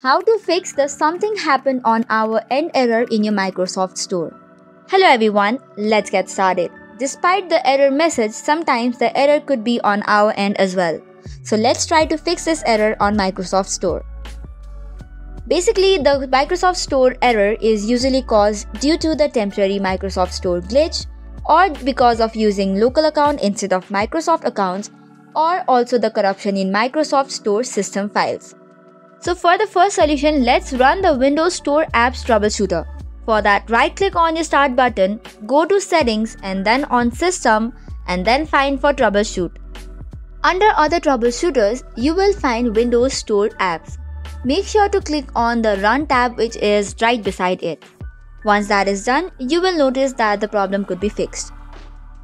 How to fix the something happened on our end error in your Microsoft Store. Hello everyone, let's get started. Despite the error message, sometimes the error could be on our end as well. So let's try to fix this error on Microsoft Store. Basically, the Microsoft Store error is usually caused due to the temporary Microsoft Store glitch, or because of using local account instead of Microsoft accounts, or also the corruption in Microsoft Store system files. So for the first solution, let's run the Windows Store Apps Troubleshooter. For that, right-click on your Start button, go to Settings and then on System and then find for Troubleshoot. Under Other Troubleshooters, you will find Windows Store Apps. Make sure to click on the Run tab which is right beside it. Once that is done, you will notice that the problem could be fixed.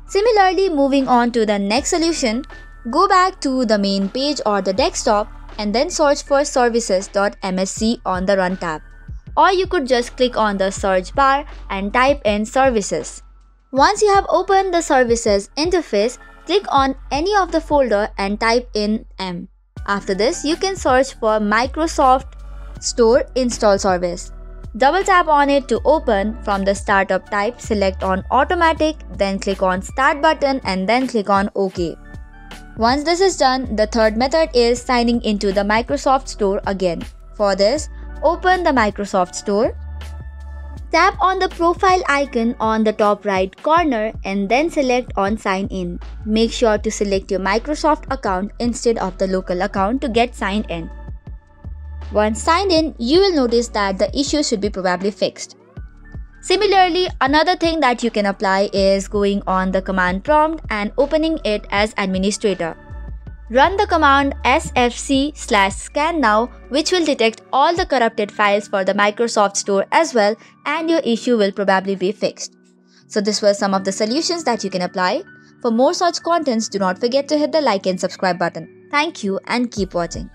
Similarly, moving on to the next solution, go back to the main page or the desktop and then search for services.msc on the Run tab. Or you could just click on the search bar and type in services. Once you have opened the services interface, click on any of the folder and type in M. After this, you can search for Microsoft Store Install Service. Double tap on it to open. From the startup type, select on Automatic, then click on Start button and then click on OK. Once this is done, the third method is signing into the Microsoft Store again. For this, open the Microsoft Store. Tap on the profile icon on the top right corner and then select on Sign In. Make sure to select your Microsoft account instead of the local account to get signed in. Once signed in, you will notice that the issue should be probably fixed. Similarly, another thing that you can apply is going on the command prompt and opening it as administrator. Run the command sfc/scan now, which will detect all the corrupted files for the Microsoft Store as well, and your issue will probably be fixed. So this were some of the solutions that you can apply. For more such contents, do not forget to hit the like and subscribe button. Thank you and keep watching.